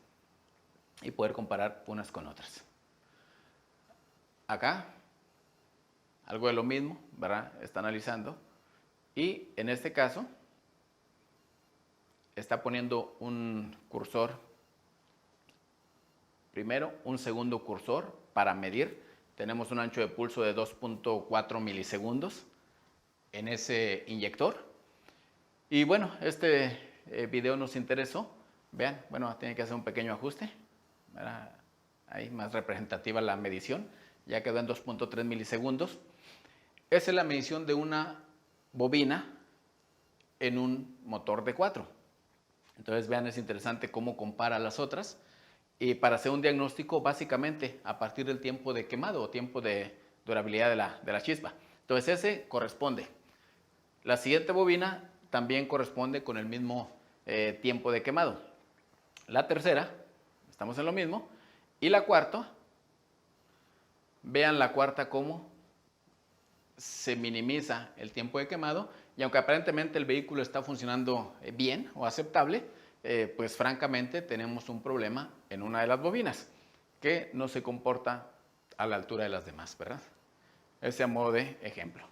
y poder comparar unas con otras. Acá, algo de lo mismo, ¿verdad?, está analizando y en este caso está poniendo un cursor, primero un segundo cursor para medir. Tenemos un ancho de pulso de 2.4 milisegundos en ese inyector. Y bueno, este video nos interesó. Vean, bueno, tiene que hacer un pequeño ajuste. Ahí más representativa la medición. Ya quedó en 2.3 milisegundos. Esa es la medición de una bobina en un motor de 4. Entonces vean, es interesante cómo compara las otras. Y para hacer un diagnóstico, básicamente, a partir del tiempo de quemado o tiempo de durabilidad de la chispa. Entonces ese corresponde. La siguiente bobina también corresponde con el mismo tiempo de quemado. La tercera, estamos en lo mismo. Y la cuarta, vean la cuarta cómo se minimiza el tiempo de quemado. Y aunque aparentemente el vehículo está funcionando bien o aceptable, pues francamente tenemos un problema en una de las bobinas que no se comporta a la altura de las demás, ¿verdad? Ese a modo de ejemplo.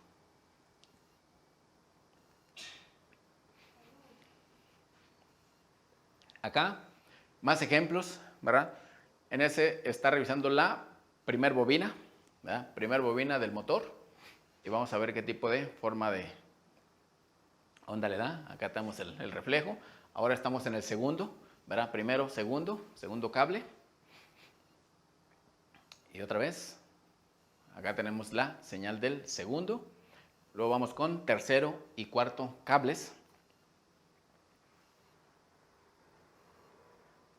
Acá, más ejemplos, ¿verdad? En ese está revisando la primer bobina, ¿verdad?, primer bobina del motor. Y vamos a ver qué tipo de forma de onda le da. Acá tenemos el reflejo. Ahora estamos en el segundo, ¿verdad? Primero, segundo cable. Y otra vez, acá tenemos la señal del segundo. Luego vamos con tercero y cuarto cables.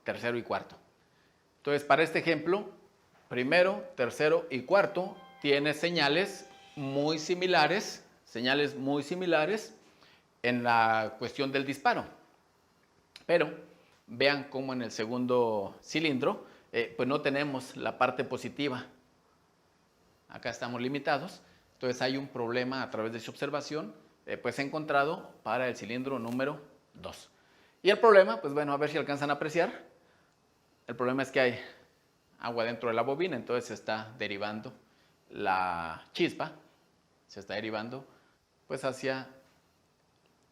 Tercero y cuarto. Entonces, para este ejemplo, primero, tercero y cuarto tiene señales muy similares en la cuestión del disparo. Pero vean cómo en el segundo cilindro, pues no tenemos la parte positiva. Acá estamos limitados. Entonces hay un problema a través de su observación, pues encontrado para el cilindro número 2. Y el problema, pues bueno, a ver si alcanzan a apreciar. El problema es que hay agua dentro de la bobina, entonces se está derivando la chispa, se está derivando pues hacia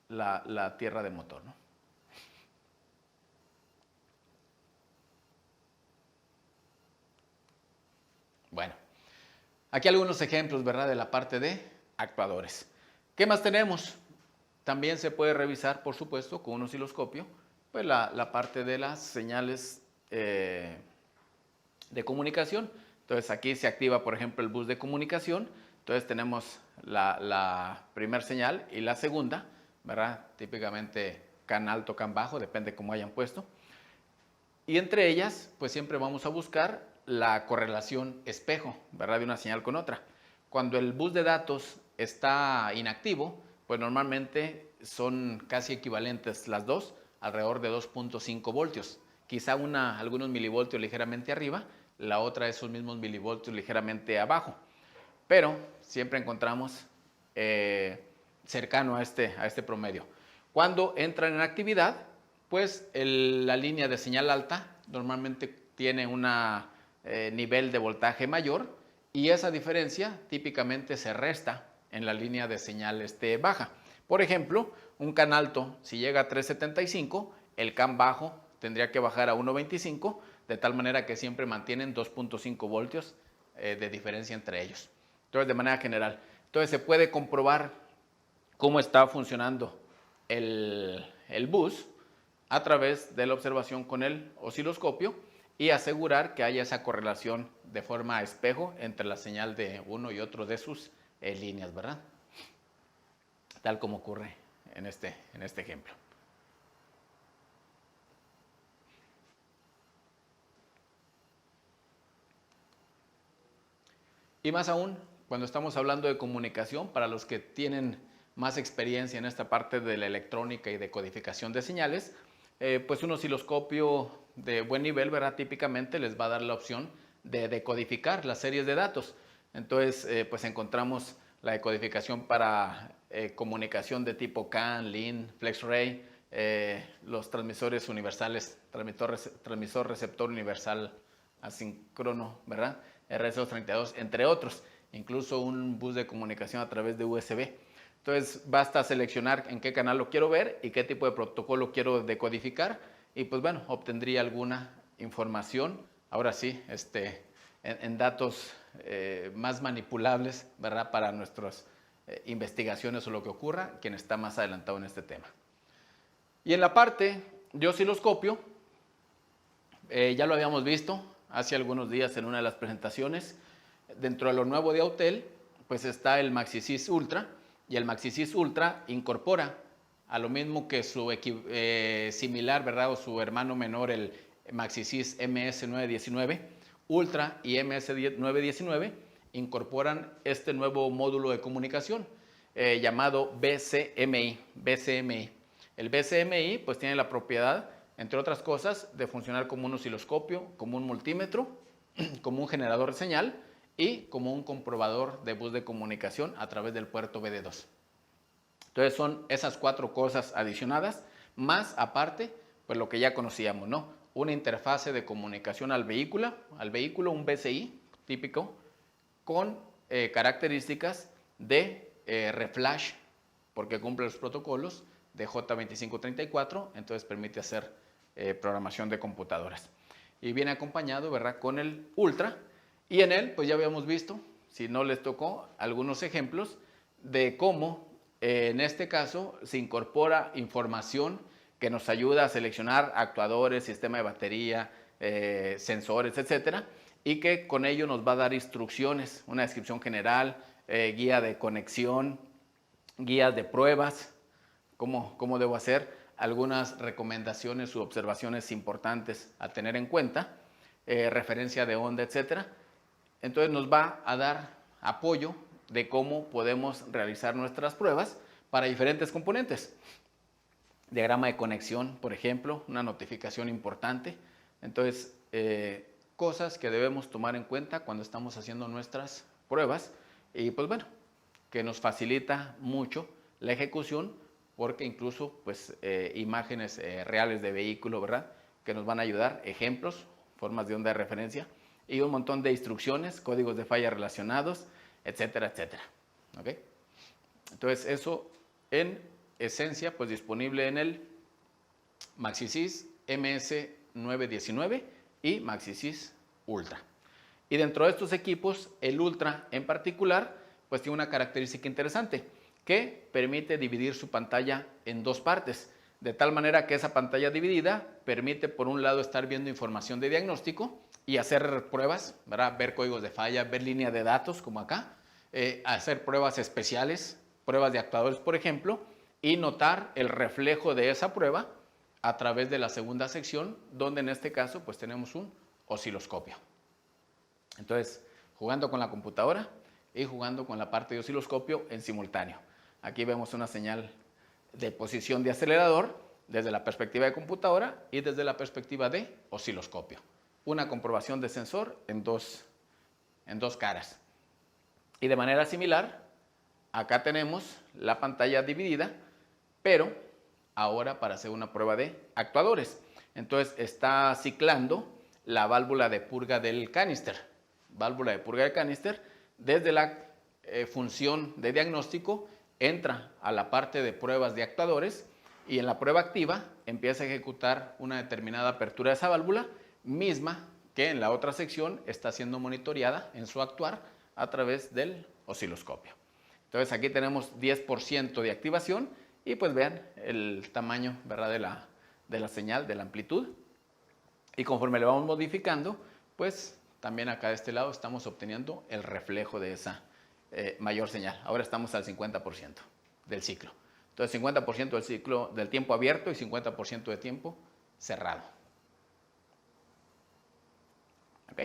la tierra del motor, ¿no? Bueno, aquí algunos ejemplos, ¿verdad?, de la parte de actuadores. ¿Qué más tenemos? También se puede revisar, por supuesto, con un osciloscopio, pues la parte de las señales de comunicación. Entonces aquí se activa, por ejemplo, el bus de comunicación. Entonces tenemos la primera señal y la segunda, ¿verdad? Típicamente can alto, can bajo, depende cómo hayan puesto. Y entre ellas, pues siempre vamos a buscar la correlación espejo, ¿verdad?, de una señal con otra. Cuando el bus de datos está inactivo, pues normalmente son casi equivalentes las dos, alrededor de 2.5 voltios. Quizá una algunos milivoltios ligeramente arriba, la otra esos mismos milivoltios ligeramente abajo. Pero siempre encontramos cercano a este promedio. Cuando entran en actividad, pues la línea de señal alta normalmente tiene un nivel de voltaje mayor y esa diferencia típicamente se resta en la línea de señal baja. Por ejemplo, un CAN alto, si llega a 375, el CAN bajo tendría que bajar a 1.25, de tal manera que siempre mantienen 2.5 voltios de diferencia entre ellos. Entonces, de manera general, entonces se puede comprobar cómo está funcionando el bus a través de la observación con el osciloscopio y asegurar que haya esa correlación de forma espejo entre la señal de uno y otro de sus líneas, ¿verdad? Tal como ocurre en este ejemplo. Y más aún, cuando estamos hablando de comunicación, para los que tienen más experiencia en esta parte de la electrónica y de codificación de señales, pues un osciloscopio de buen nivel, ¿verdad? Típicamente les va a dar la opción de decodificar las series de datos. Entonces, pues encontramos la decodificación para comunicación de tipo CAN, LIN, FlexRay, los transmisores universales, transmisor receptor universal asíncrono, ¿verdad? RS232, entre otros, incluso un bus de comunicación a través de USB. Entonces basta seleccionar en qué canal lo quiero ver y qué tipo de protocolo quiero decodificar y pues bueno, obtendría alguna información, ahora sí, en datos más manipulables, ¿verdad? Para nuestras investigaciones o lo que ocurra, quien está más adelantado en este tema. Y en la parte de osciloscopio, ya lo habíamos visto hace algunos días en una de las presentaciones. Dentro de lo nuevo de Autel, pues está el MaxiSys Ultra, y el MaxiSys Ultra incorpora a lo mismo que su similar, ¿verdad? O su hermano menor, el MaxiSys MS919. Ultra y MS919 incorporan este nuevo módulo de comunicación llamado BCMI. El BCMI pues tiene la propiedad, entre otras cosas, de funcionar como un osciloscopio, como un multímetro, como un generador de señal y como un comprobador de bus de comunicación a través del puerto BD2. Entonces son esas 4 cosas adicionadas, más aparte, pues lo que ya conocíamos, ¿no? Una interfase de comunicación al vehículo, un BCI típico, con características de reflash, porque cumple los protocolos de J2534, entonces permite hacer programación de computadoras. Y viene acompañado, ¿verdad?, con el Ultra, y en él, pues ya habíamos visto, si no les tocó, algunos ejemplos de cómo en este caso se incorpora información que nos ayuda a seleccionar actuadores, sistema de batería, sensores, etcétera, y que con ello nos va a dar instrucciones, una descripción general, guía de conexión, guías de pruebas, cómo debo hacer, algunas recomendaciones u observaciones importantes a tener en cuenta, referencia de onda, etcétera. Entonces nos va a dar apoyo de cómo podemos realizar nuestras pruebas para diferentes componentes. Diagrama de conexión, por ejemplo, una notificación importante. Entonces, cosas que debemos tomar en cuenta cuando estamos haciendo nuestras pruebas y pues bueno, que nos facilita mucho la ejecución porque incluso pues imágenes reales de vehículo, ¿verdad?, que nos van a ayudar, ejemplos, formas de onda de referencia y un montón de instrucciones, códigos de falla relacionados, etcétera, etcétera. ¿Okay? Entonces eso en esencia pues disponible en el MaxiSys MS919 y MaxiSys Ultra. Y dentro de estos equipos, el Ultra en particular pues tiene una característica interesante que permite dividir su pantalla en 2 partes, de tal manera que esa pantalla dividida permite por un lado estar viendo información de diagnóstico y hacer pruebas, ¿verdad?, ver códigos de falla, ver línea de datos como acá, hacer pruebas especiales, pruebas de actuadores por ejemplo, y notar el reflejo de esa prueba a través de la segunda sección, donde en este caso pues tenemos un osciloscopio. Entonces, jugando con la computadora, y jugando con la parte de osciloscopio en simultáneo. Aquí vemos una señal de posición de acelerador desde la perspectiva de computadora y desde la perspectiva de osciloscopio. Una comprobación de sensor en dos caras. Y de manera similar, acá tenemos la pantalla dividida, pero ahora para hacer una prueba de actuadores. Entonces está ciclando la válvula de purga del canister. Válvula de purga del canister, desde la función de diagnóstico, entra a la parte de pruebas de actuadores y en la prueba activa empieza a ejecutar una determinada apertura de esa válvula, misma que en la otra sección está siendo monitoreada en su actuar a través del osciloscopio. Entonces aquí tenemos 10% de activación y pues vean el tamaño, ¿verdad?, de la señal, de la amplitud. Y conforme le vamos modificando, pues también acá de este lado estamos obteniendo el reflejo de esa mayor señal. Ahora estamos al 50% del ciclo. Entonces 50% del ciclo del tiempo abierto y 50% de tiempo cerrado. ¿Ok?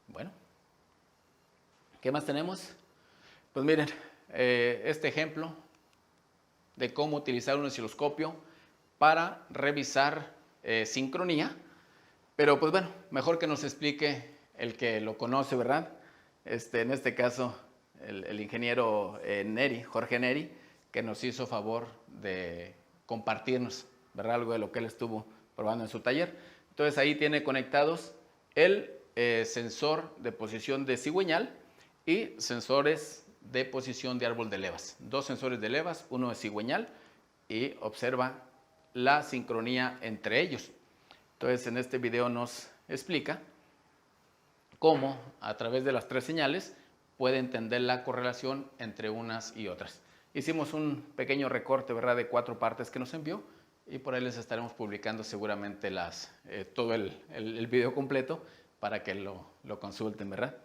Bueno. ¿Qué más tenemos? Pues miren, este ejemplo de cómo utilizar un osciloscopio para revisar sincronía, pero pues bueno, mejor que nos explique el que lo conoce, ¿verdad? En este caso, el ingeniero Neri, Jorge Neri, que nos hizo favor de compartirnos, ¿verdad?, algo de lo que él estuvo probando en su taller. Entonces ahí tiene conectados el sensor de posición de cigüeñal y sensores de posición de árbol de levas. Dos sensores de levas, uno de cigüeñal, y observa la sincronía entre ellos. Entonces en este video nos explica cómo a través de las tres señales puede entender la correlación entre unas y otras. Hicimos un pequeño recorte, ¿verdad?, de 4 partes que nos envió y por ahí les estaremos publicando seguramente todo el video completo para que lo consulten, ¿verdad?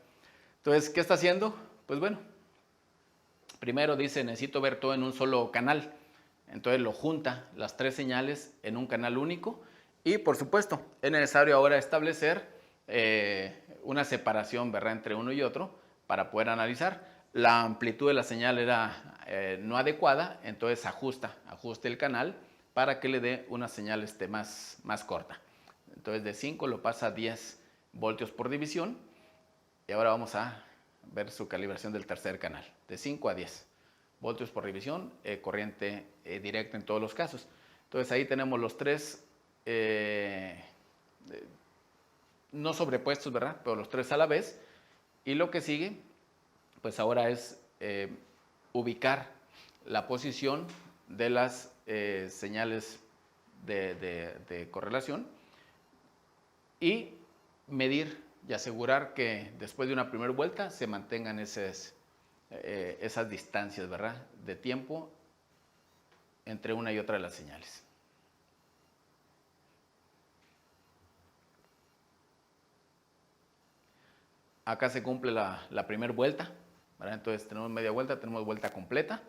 Entonces, ¿qué está haciendo? Pues bueno, primero dice, necesito ver todo en un solo canal. Entonces lo junta las tres señales en un canal único y por supuesto es necesario ahora establecer una separación, ¿verdad?, entre uno y otro para poder analizar. La amplitud de la señal era no adecuada, entonces ajusta el canal para que le dé una señal más corta. Entonces de 5 lo pasa a 10 voltios por división y ahora vamos a ver su calibración del tercer canal, de 5 a 10 voltios por división, corriente directa en todos los casos. Entonces ahí tenemos los tres, no sobrepuestos, ¿verdad?, pero los tres a la vez. Y lo que sigue, pues ahora es ubicar la posición de las señales de correlación y medir y asegurar que después de una primera vuelta se mantengan esas distancias, ¿verdad?, de tiempo entre una y otra de las señales. Acá se cumple la primera vuelta, ¿verdad? Entonces tenemos media vuelta, tenemos vuelta completa.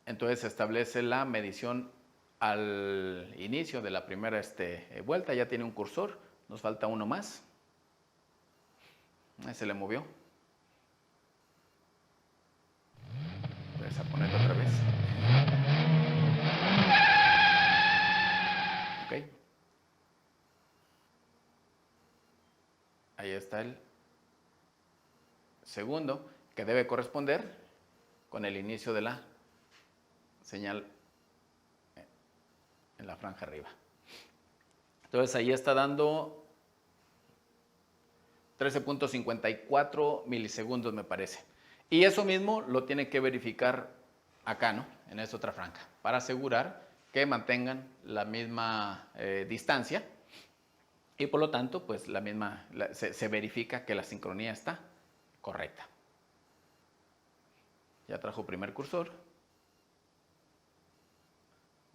Entonces se establece la medición al inicio de la primera vuelta, ya tiene un cursor, nos falta uno más. Ahí se le movió. Vamos a ponerlo otra vez. Ok. Ahí está el segundo, que debe corresponder con el inicio de la señal en la franja arriba. Entonces ahí está dando 13.54 milisegundos, me parece. Y eso mismo lo tiene que verificar acá, ¿no?, en esta otra franja, para asegurar que mantengan la misma distancia y por lo tanto pues se verifica que la sincronía está correcta. Ya trajo primer cursor.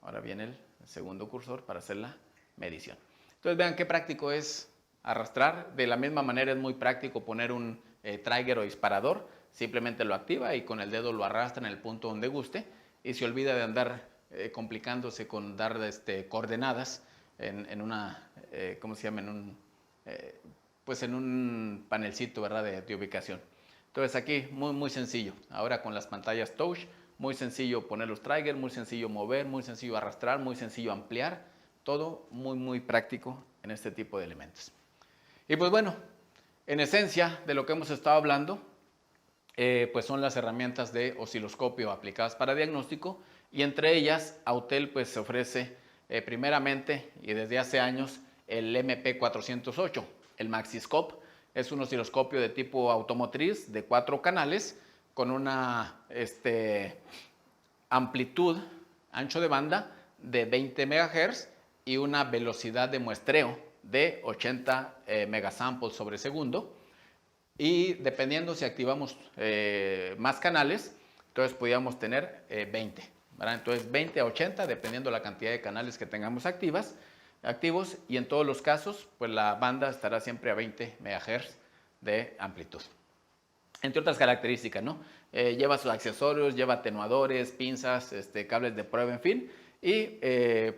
Ahora viene el segundo cursor para hacer la medición. Entonces vean qué práctico es arrastrar. De la misma manera es muy práctico poner un trigger o disparador. Simplemente lo activa y con el dedo lo arrastra en el punto donde guste y se olvida de andar complicándose con dar coordenadas en una, ¿cómo se llama?, pues en un panelcito, ¿verdad? De ubicación. Entonces aquí muy sencillo. Ahora con las pantallas touch, muy sencillo poner los triggers, muy sencillo mover, muy sencillo arrastrar, muy sencillo ampliar. Todo muy práctico en este tipo de elementos. Y pues bueno, en esencia de lo que hemos estado hablando, pues son las herramientas de osciloscopio aplicadas para diagnóstico, y entre ellas Autel pues ofrece primeramente y desde hace años el MP408, el Maxiscope. Es un osciloscopio de tipo automotriz de 4 canales con una amplitud, ancho de banda de 20 MHz y una velocidad de muestreo de 80 megasamples sobre segundo. Y dependiendo si activamos más canales, entonces podríamos tener 20, ¿verdad? Entonces 20 a 80, dependiendo la cantidad de canales que tengamos activos, y en todos los casos, pues la banda estará siempre a 20 MHz de amplitud. Entre otras características, ¿no? Lleva sus accesorios, lleva atenuadores, pinzas, cables de prueba, en fin, y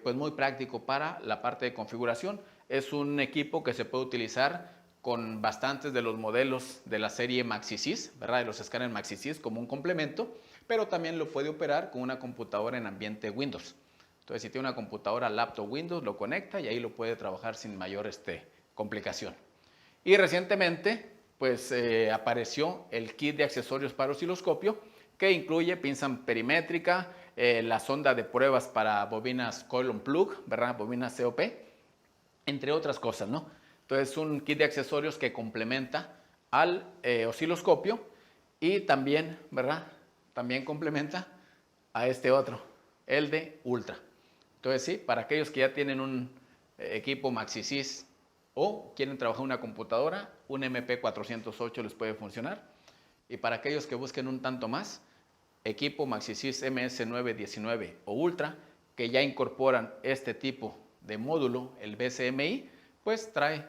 pues muy práctico para la parte de configuración. Es un equipo que se puede utilizar con bastantes de los modelos de la serie MaxiSys, ¿verdad? De los escáneres MaxiSys como un complemento, pero también lo puede operar con una computadora en ambiente Windows. Entonces, si tiene una computadora laptop Windows, lo conecta y ahí lo puede trabajar sin mayor complicación. Y recientemente, pues apareció el kit de accesorios para osciloscopio, que incluye pinza perimétrica, la sonda de pruebas para bobinas coil on plug, ¿verdad? Bobinas COP, entre otras cosas, ¿no? Entonces, un kit de accesorios que complementa al osciloscopio y también, ¿verdad? También complementa a este otro, el de Ultra. Entonces, sí, para aquellos que ya tienen un equipo MaxiSys o quieren trabajar en una computadora, un MP408 les puede funcionar. Y para aquellos que busquen un tanto más, equipo MaxiSys MS919 o Ultra, que ya incorporan este tipo de módulo, el BCMI, pues trae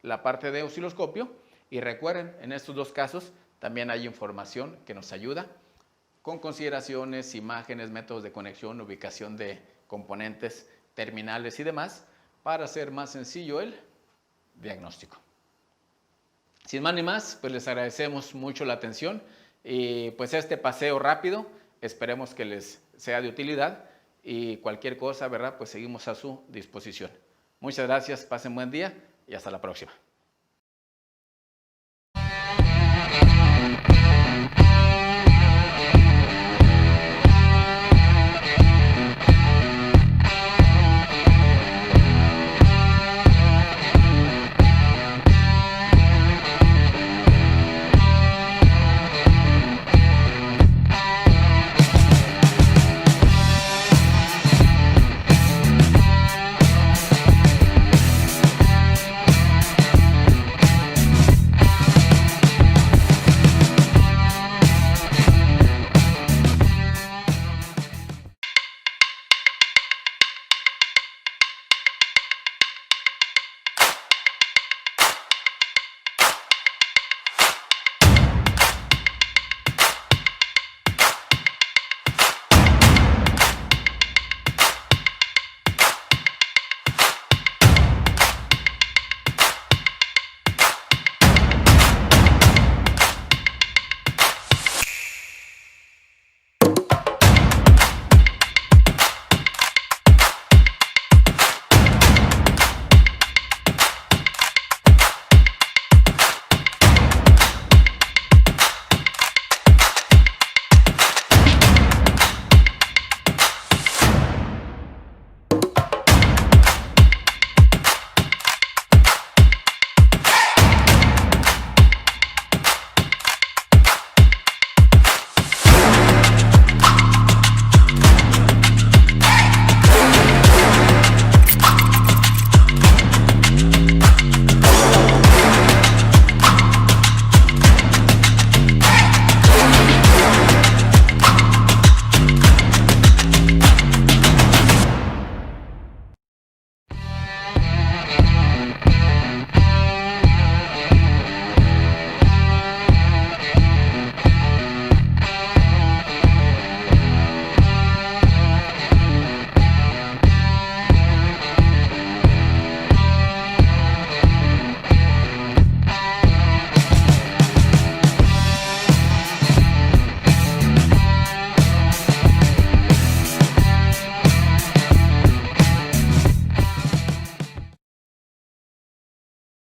la parte de osciloscopio. Y recuerden, en estos dos casos también hay información que nos ayuda con consideraciones, imágenes, métodos de conexión, ubicación de componentes, terminales y demás, para hacer más sencillo el diagnóstico. Sin más ni más, pues les agradecemos mucho la atención y pues este paseo rápido esperemos que les sea de utilidad, y cualquier cosa, ¿verdad? Pues seguimos a su disposición. Muchas gracias, pasen buen día y hasta la próxima.